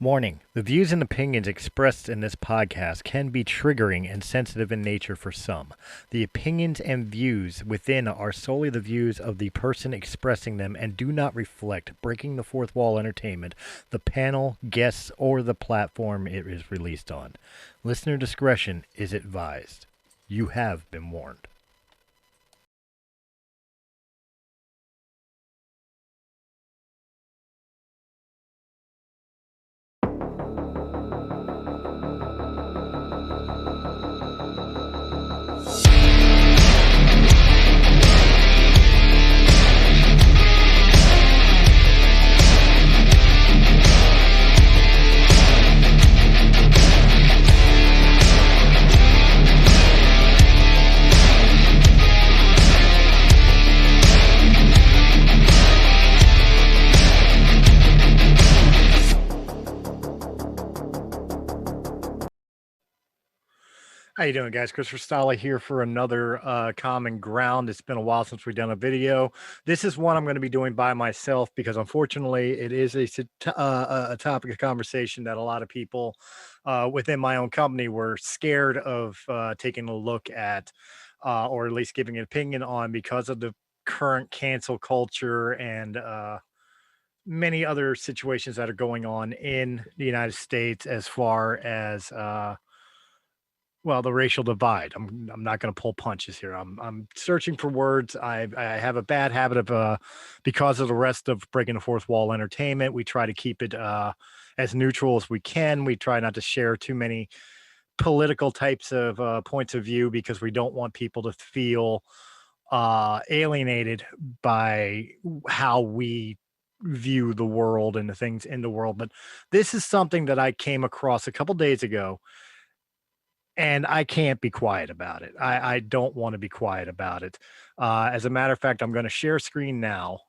Warning: the views and opinions expressed in this podcast can be triggering and sensitive in nature for some. The opinions and views within are solely the views of the person expressing them and do not reflect Breaking the Fourth Wall Entertainment, the panel, guests, or the platform it is released on. Listener discretion is advised. You have been warned. How you doing, guys? Christopher Stolle here for another Common Ground. It's been a while since we've done a video. This is one I'm going to be doing by myself because, unfortunately, it is a topic of conversation that a lot of people within my own company were scared of taking a look at, or at least giving an opinion on, because of the current cancel culture and many other situations that are going on in the United States as far as well, the racial divide. I'm not going to pull punches here. I'm searching for words. I have a bad habit of because of the rest of Breaking the Fourth Wall Entertainment, we try to keep it as neutral as we can. We try not to share too many political types of points of view because we don't want people to feel alienated by how we view the world and the things in the world. But this is something that I came across a couple days ago, and I can't be quiet about it. I don't want to be quiet about it. As a matter of fact, I'm going to share screen now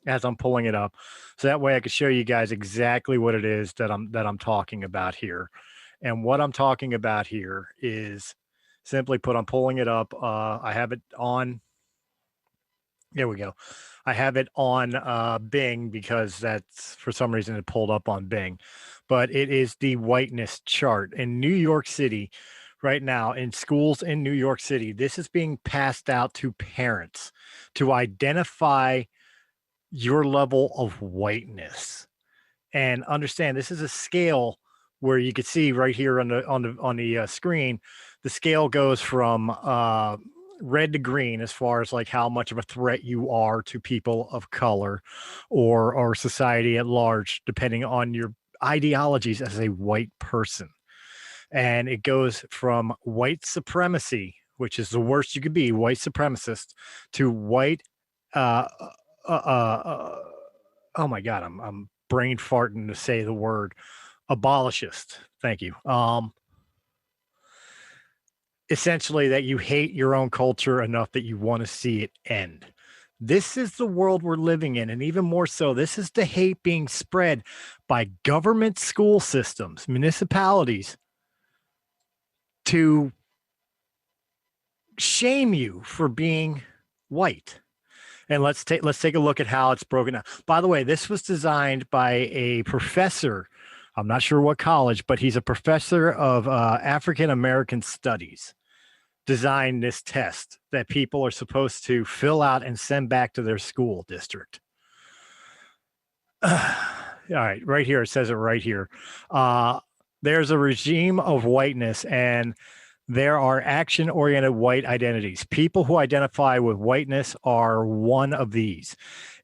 as I'm pulling it up, so that way I can show you guys exactly what it is that I'm talking about here. And what I'm talking about here is, simply put, I'm pulling it up. I have it on. There we go. I have it on Bing because that's, for some reason, it pulled up on Bing. But it is the whiteness chart in New York City right now, in schools in New York City. This is being passed out to parents to identify your level of whiteness. And understand, this is a scale where you can see right here on the screen. The scale goes from red to green as far as like how much of a threat you are to people of color or society at large, depending on your ideologies as a white person. And it goes from white supremacy, which is the worst you could be, white supremacist, to white uh uh, uh, uh oh my god, I'm brain farting to say the word abolishist. Thank you. Essentially, that you hate your own culture enough that you want to see it end. This is the world we're living in. And even more so, this is the hate being spread by government school systems, municipalities, to shame you for being white. And let's take a look at how it's broken down. By the way, this was designed by a professor. I'm not sure what college, but he's a professor of African American studies. Designed this test that people are supposed to fill out and send back to their school district. All right, right here, it says it right here. There's a regime of whiteness, and there are action-oriented white identities. People who identify with whiteness are one of these.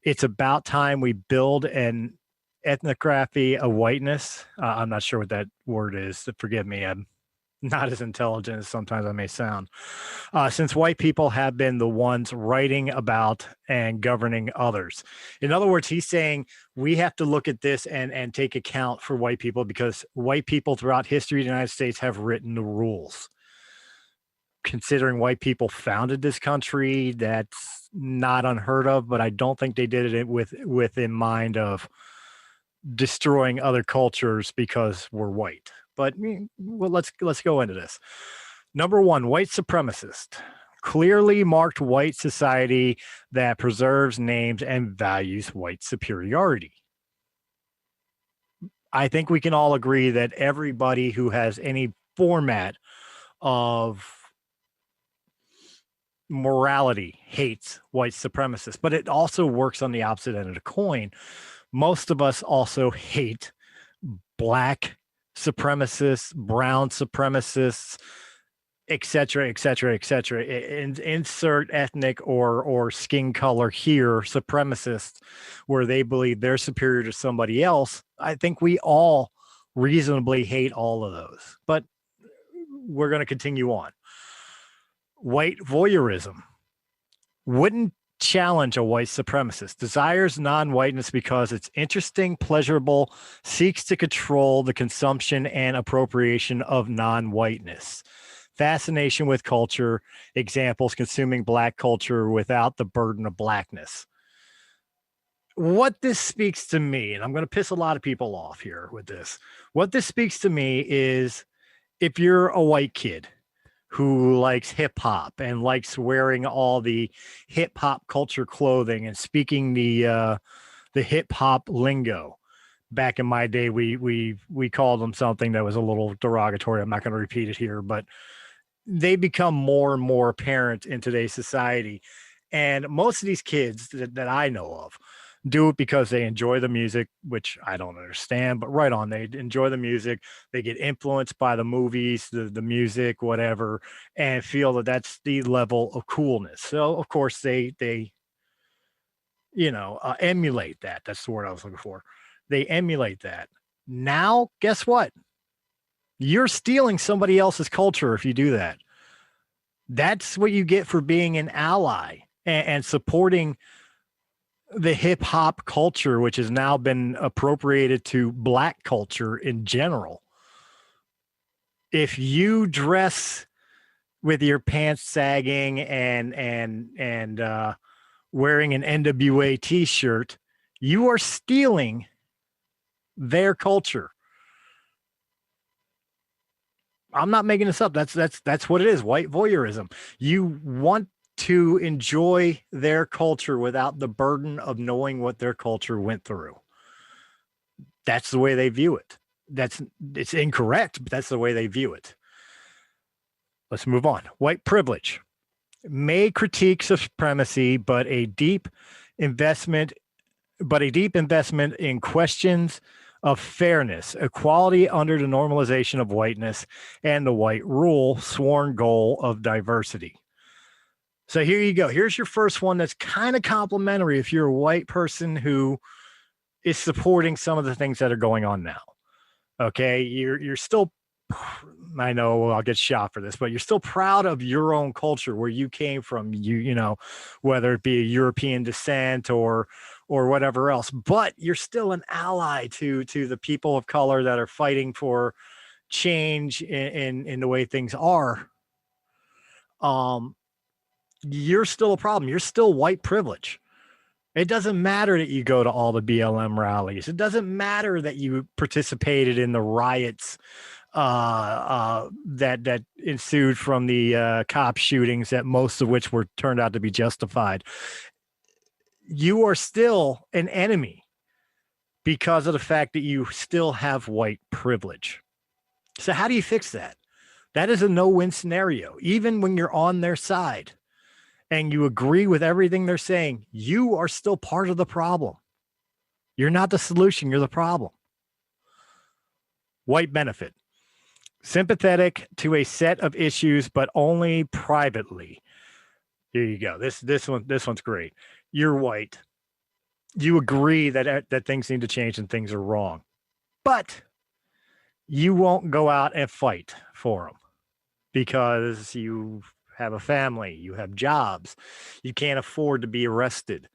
It's about time we build an ethnography of whiteness. I'm not sure what that word is. Forgive me. I'm not as intelligent as sometimes I may sound. Since white people have been the ones writing about and governing others. In other words, he's saying we have to look at this and take account for white people, because white people throughout history of the United States have written the rules. Considering white people founded this country, that's not unheard of, but I don't think they did it with in mind of destroying other cultures because we're white. But well, let's go into this. Number one, white supremacist. Clearly marked white society that preserves names and values white superiority. I think we can all agree that everybody who has any format of morality hates white supremacists, but it also works on the opposite end of the coin. Most of us also hate black supremacists, brown supremacists, et cetera, et cetera, et cetera. Insert ethnic or skin color here, supremacists, where they believe they're superior to somebody else. I think we all reasonably hate all of those, but we're going to continue on. White voyeurism wouldn't challenge a white supremacist, desires non-whiteness because it's interesting, pleasurable, seeks to control the consumption and appropriation of non-whiteness. Fascination with culture, examples, consuming black culture without the burden of blackness. What this speaks to me, and I'm going to piss a lot of people off here with this, what this speaks to me is if you're a white kid who likes hip hop and likes wearing all the hip hop culture clothing and speaking the hip hop lingo. Back in my day, we called them something that was a little derogatory. I'm not going to repeat it here, but they become more and more apparent in today's society. And most of these kids that I know of do it because they enjoy the music, which I don't understand, but right on. They enjoy the music. They get influenced by the movies, the music, whatever, and feel that that's the level of coolness. So of course they emulate that. That's the word I was looking for. They emulate that. Now, guess what? You're stealing somebody else's culture if you do that. That's what you get for being an ally and supporting the hip hop culture, which has now been appropriated to black culture in general. If you dress with your pants sagging and wearing an NWA t-shirt, you are stealing their culture. I'm not making this up. That's what it is. White voyeurism. You want to enjoy their culture without the burden of knowing what their culture went through. That's the way they view it. It's incorrect, but that's the way they view it. Let's move on. White privilege may critique supremacy, but a deep investment in questions of fairness, equality under the normalization of whiteness, and the white rule, sworn goal of diversity. So here you go. Here's your first one that's kind of complimentary if you're a white person who is supporting some of the things that are going on now. Okay, you're still, I know I'll get shot for this, but you're still proud of your own culture, where you came from, you know, whether it be a European descent or whatever else, but you're still an ally to the people of color that are fighting for change in the way things are. You're still a problem. You're still white privilege. It doesn't matter that you go to all the BLM rallies. It doesn't matter that you participated in the riots that ensued from the cop shootings, that most of which were turned out to be justified. You are still an enemy because of the fact that you still have white privilege. So how do you fix that? That is a no-win scenario. Even when you're on their side and you agree with everything they're saying, you are still part of the problem. You're not the solution, you're the problem. White benefit. Sympathetic to a set of issues, but only privately. Here you go. This one's great. You're white. You agree that things need to change and things are wrong, but you won't go out and fight for them because you have a family, you have jobs, you can't afford to be arrested.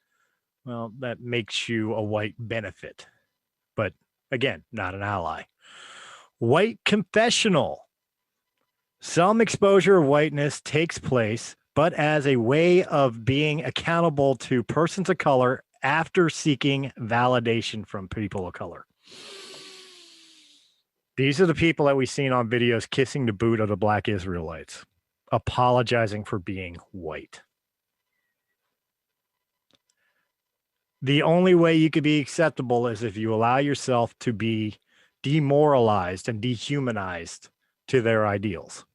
Well, that makes you a white benefit, but again, not an ally. White confessional. Some exposure of whiteness takes place, but as a way of being accountable to persons of color after seeking validation from people of color. These are the people that we've seen on videos kissing the boot of the Black Israelites, apologizing for being white. The only way you could be acceptable is if you allow yourself to be demoralized and dehumanized to their ideals.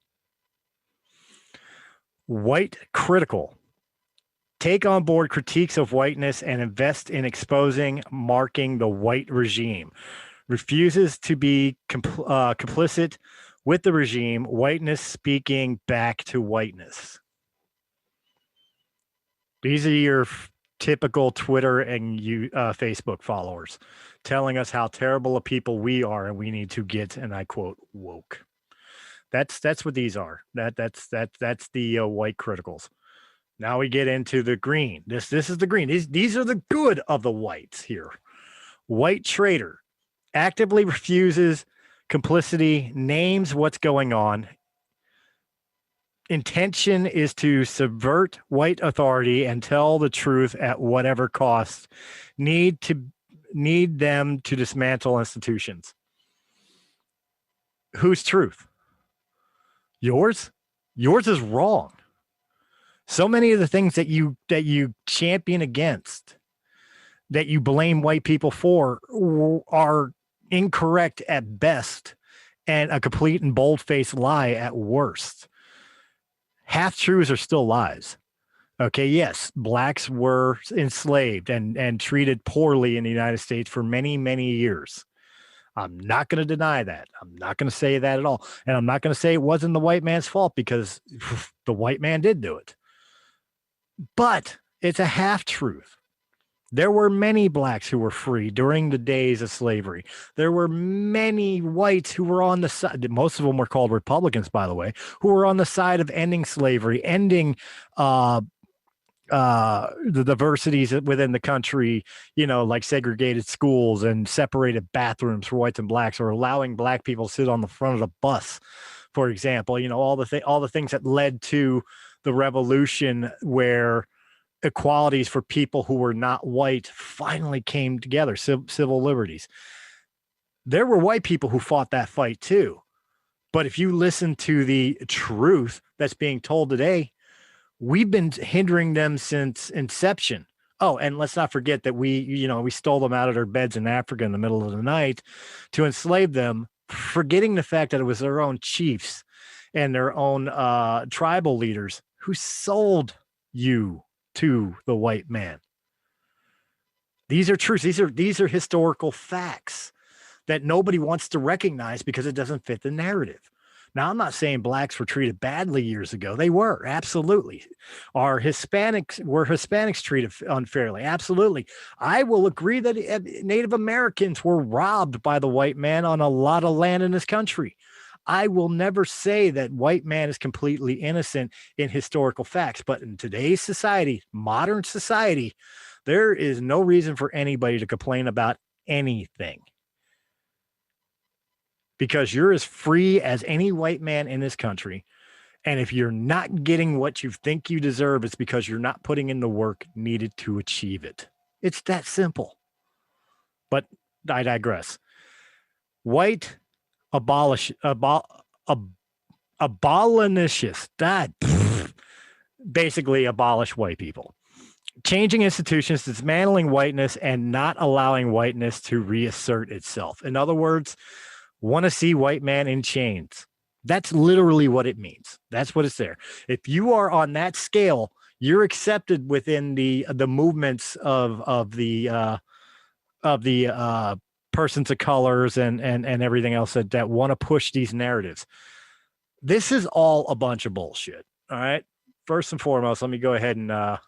White critical. Take on board critiques of whiteness and invest in exposing, marking the white regime. Refuses to be complicit with the regime. Whiteness speaking back to whiteness. These are your typical Twitter and Facebook followers telling us how terrible a people we are, and we need to get, and I quote, woke. That's what these are. That's the white criticals. Now we get into the green. This is the green. These are the good of the whites here. White traitor actively refuses complicity, names what's going on. Intention is to subvert white authority and tell the truth at whatever cost. Need them to dismantle institutions. Whose truth? Yours? Yours is wrong. So many of the things that you champion against, that you blame white people for, are incorrect at best and a complete and bold-faced lie at worst. Half-truths are still lies. Okay, yes, blacks were enslaved and treated poorly in the United States for many, many years. I'm not going to deny that. I'm not going to say that at all. And I'm not going to say it wasn't the white man's fault, because the white man did do it. But it's a half-truth. There were many blacks who were free during the days of slavery. There were many whites who were on the side. Most of them were called Republicans, by the way, who were on the side of ending slavery, ending the diversities within the country, like segregated schools and separated bathrooms for whites and blacks, or allowing black people to sit on the front of the bus, for example. All the things that led to the revolution, where equalities for people who were not white finally came together, civil liberties. There were white people who fought that fight too. But if you listen to the truth that's being told today, we've been hindering them since inception. Oh, and let's not forget that we stole them out of their beds in Africa in the middle of the night to enslave them, forgetting the fact that it was their own chiefs and their own tribal leaders who sold you to the white man. These are truths. These are historical facts that nobody wants to recognize because it doesn't fit the narrative. Now, I'm not saying blacks were treated badly years ago. They were, absolutely. Were Hispanics treated unfairly? Absolutely. I will agree that Native Americans were robbed by the white man on a lot of land in this country. I will never say that white man is completely innocent in historical facts, but in today's society, modern society, there is no reason for anybody to complain about anything, because you're as free as any white man in this country. And if you're not getting what you think you deserve, it's because you're not putting in the work needed to achieve it. It's that simple. But I digress. White abolitionists, basically abolish white people. Changing institutions, dismantling whiteness, and not allowing whiteness to reassert itself. In other words, want to see white man in chains. That's literally what it means. That's what it's there. If you are on that scale, you're accepted within the movements of the persons of colors and everything else that want to push these narratives. This is all a bunch of bullshit. All right. First and foremost, let me go ahead and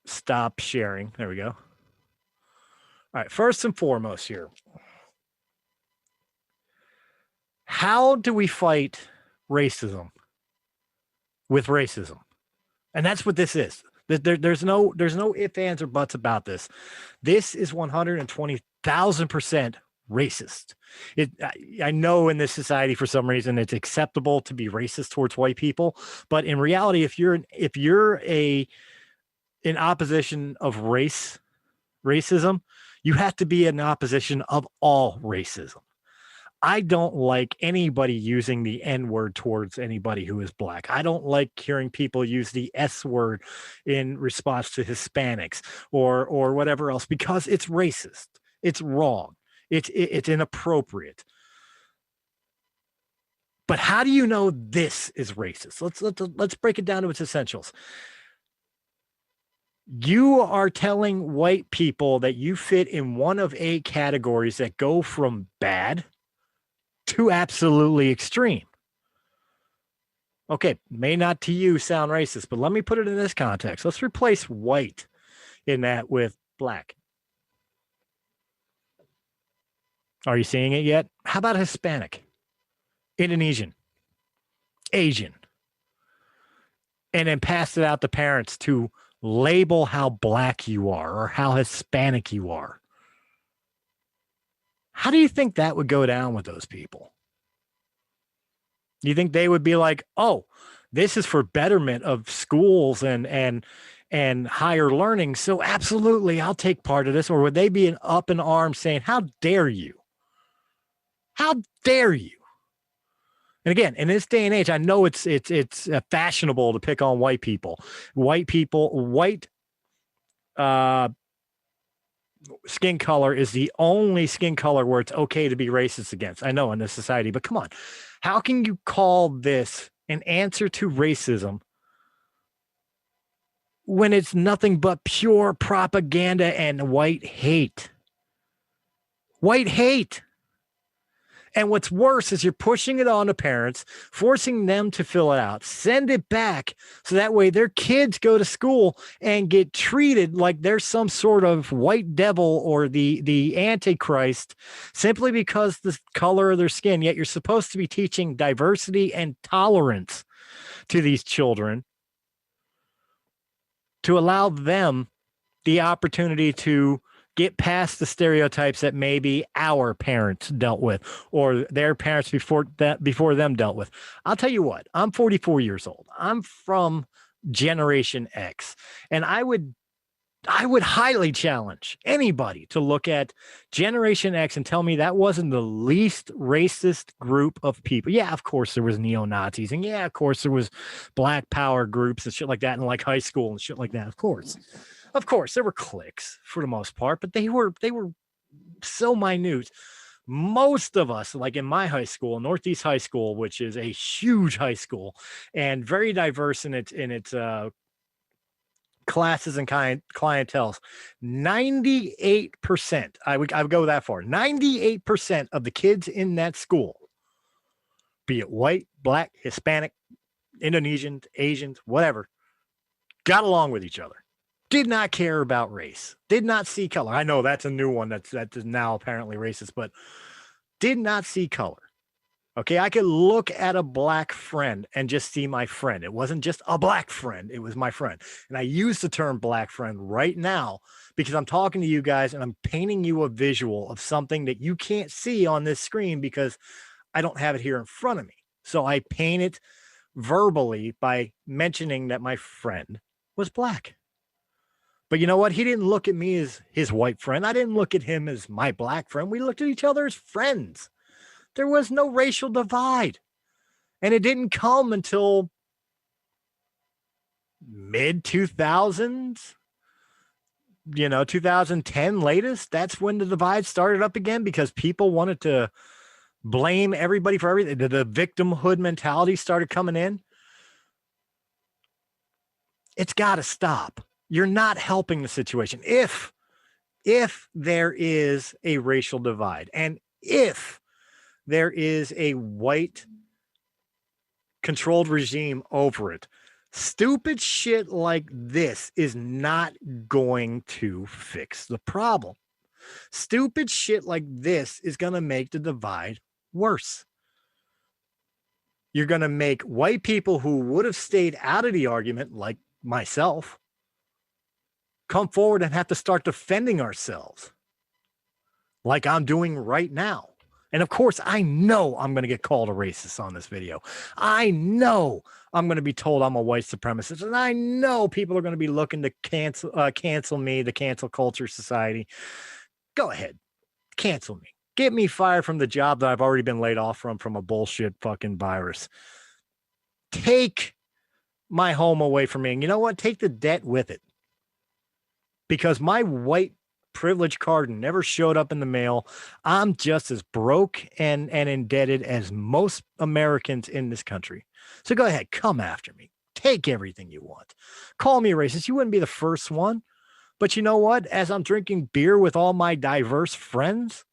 stop sharing. There we go. All right. First and foremost here, how do we fight racism with racism? And that's what this is. There's no ifs, ands, or buts about this. This is 120,000% racist. I know in this society, for some reason, it's acceptable to be racist towards white people, but in reality, if you're in opposition of racism, you have to be in opposition of all racism. I don't like anybody using the N word towards anybody who is black. I don't like hearing people use the S word in response to Hispanics or whatever else because it's racist. It's wrong. It's inappropriate. But how do you know this is racist? Let's break it down to its essentials. You are telling white people that you fit in one of 8 categories that go from bad to absolutely extreme. Okay, may not to you sound racist, but let me put it in this context. Let's replace white in that with black. Are you seeing it yet? How about Hispanic, Indonesian, Asian, and then pass it out to parents to label how black you are or how Hispanic you are? How do you think that would go down with those people? You think they would be like, "Oh, this is for betterment of schools and higher learning, so absolutely, I'll take part of this," or would they be up in arms saying, "How dare you? How dare you?" And again, in this day and age, I know it's fashionable to pick on white people. White uh, skin color is the only skin color where it's okay to be racist against. I know in this society, but come on, how can you call this an answer to racism when it's nothing but pure propaganda and white hate? White hate. And what's worse is you're pushing it on to parents, forcing them to fill it out, send it back. So that way their kids go to school and get treated like they're some sort of white devil or the Antichrist simply because the color of their skin. Yet you're supposed to be teaching diversity and tolerance to these children to allow them the opportunity to get past the stereotypes that maybe our parents dealt with or their parents before them dealt with. I'll tell you what, I'm 44 years old. I'm from Generation X, and I would highly challenge anybody to look at Generation X and tell me that wasn't the least racist group of people. Yeah, of course there was neo-Nazis, and yeah, of course there was black power groups and shit like that in like high school and shit like that. Of course there were cliques for the most part, but they were so minute. Most of us, like in my high school, Northeast High School, which is a huge high school and very diverse in its classes and clienteles, 98%, I would go that far. 98% of the kids in that school, be it white, black, Hispanic, Indonesians, Asians, whatever, got along with each other. Did not care about race, did not see color. I know that's a new one that's now apparently racist, but did not see color. Okay, I could look at a black friend and just see my friend. It wasn't just a black friend, it was my friend. And I use the term black friend right now because I'm talking to you guys and I'm painting you a visual of something that you can't see on this screen because I don't have it here in front of me. So I paint it verbally by mentioning that my friend was black. But you know what? He didn't look at me as his white friend. I didn't look at him as my black friend. We looked at each other as friends. There was no racial divide. And it didn't come until mid 2000s, 2010 latest. That's when the divide started up again because people wanted to blame everybody for everything. The victimhood mentality started coming in. It's got to stop. You're not helping the situation. If there is a racial divide and if there is a white controlled regime over it, stupid shit like this is not going to fix the problem. Stupid shit like this is going to make the divide worse. You're going to make white people who would have stayed out of the argument, like myself, come forward and have to start defending ourselves like I'm doing right now. And of course, I know I'm going to get called a racist on this video. I know I'm going to be told I'm a white supremacist. And I know people are going to be looking to cancel me, the cancel culture society. Go ahead. Cancel me. get me fired from the job that I've already been laid off from a bullshit fucking virus. Take my home away from me. And you know what? Take the debt with it. Because my white privilege card never showed up in the mail. I'm just as broke and indebted as most Americans in this country. So go ahead, come after me. Take everything you want. Call me a racist. You wouldn't be the first one. But you know what? As I'm drinking beer with all my diverse friends,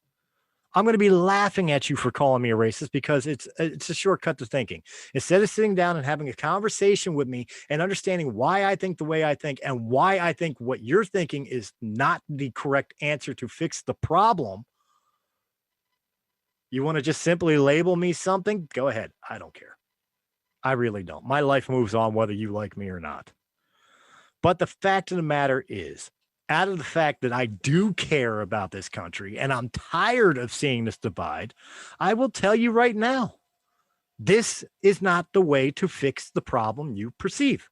I'm going to be laughing at you for calling me a racist because it's a shortcut to thinking. Instead of sitting down and having a conversation with me and understanding why I think the way I think and why I think what you're thinking is not the correct answer to fix the problem, you want to just simply label me something? Go ahead. I don't care. I really don't. My life moves on whether you like me or not. But the fact of the matter is, out of the fact that I do care about this country and I'm tired of seeing this divide, I will tell you right now, this is not the way to fix the problem you perceive.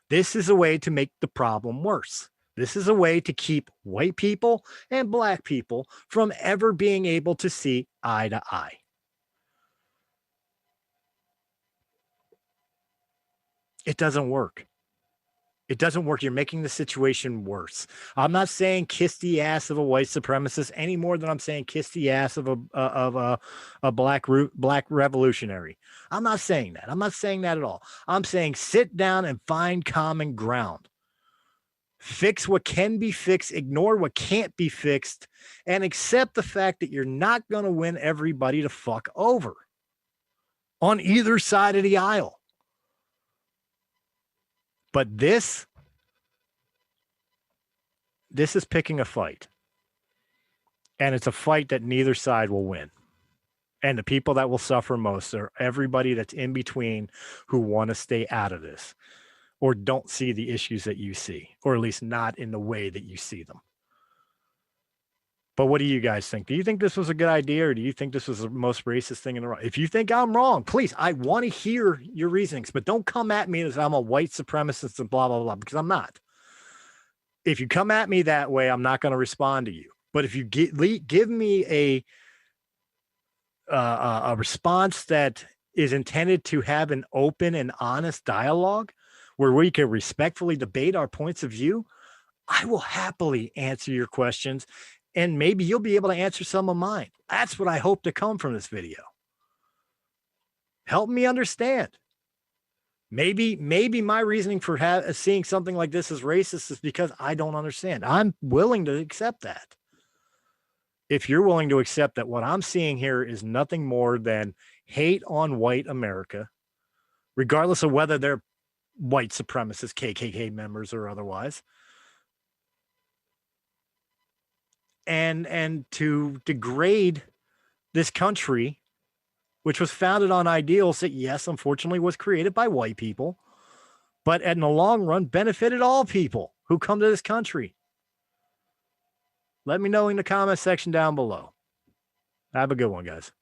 This is a way to make the problem worse. This is a way to keep white people and black people from ever being able to see eye to eye. It doesn't work. It doesn't work. You're making the situation worse. I'm not saying kiss the ass of a white supremacist any more than I'm saying kiss the ass of a black revolutionary. I'm not saying that. I'm not saying that at all. I'm saying sit down and find common ground. Fix what can be fixed, ignore what can't be fixed, and accept the fact that you're not going to win everybody to fuck over on either side of the aisle. But this is picking a fight. And it's a fight that neither side will win. And the people that will suffer most are everybody that's in between who want to stay out of this or don't see the issues that you see, or at least not in the way that you see them. But what do you guys think? Do you think this was a good idea, or do you think this was the most racist thing in the world? If you think I'm wrong, please, I want to hear your reasonings, but don't come at me as I'm a white supremacist and blah, blah, blah, because I'm not. If you come at me that way, I'm not going to respond to you. But if you give me a response that is intended to have an open and honest dialogue where we can respectfully debate our points of view, I will happily answer your questions, and maybe you'll be able to answer some of mine. That's what I hope to come from this video. Help me understand. Maybe my reasoning for seeing something like this as racist is because I don't understand. I'm willing to accept that. If you're willing to accept that what I'm seeing here is nothing more than hate on white America, regardless of whether they're white supremacists, KKK members, or otherwise, and to degrade this country, which was founded on ideals that, yes, unfortunately was created by white people, but in the long run benefited all people who come to this country. Let me know in the comment section down below. Have a good one, guys.